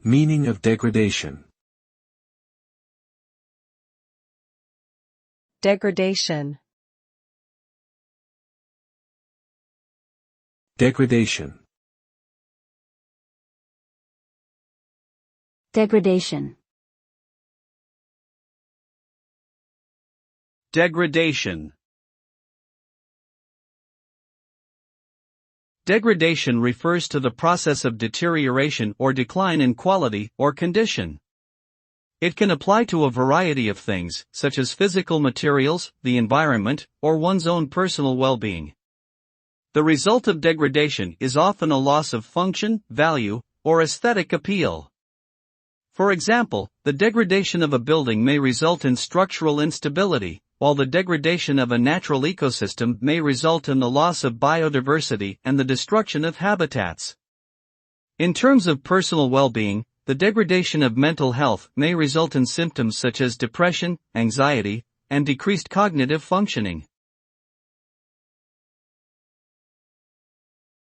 Meaning of degradation. Degradation. Degradation. Degradation. Degradation. Degradation refers to the process of deterioration or decline in quality or condition. It can apply to a variety of things, such as physical materials, the environment, or one's own personal well-being. The result of degradation is often a loss of function, value, or aesthetic appeal. For example, the degradation of a building may result in structural instability, while the degradation of a natural ecosystem may result in the loss of biodiversity and the destruction of habitats. In terms of personal well-being, the degradation of mental health may result in symptoms such as depression, anxiety, and decreased cognitive functioning.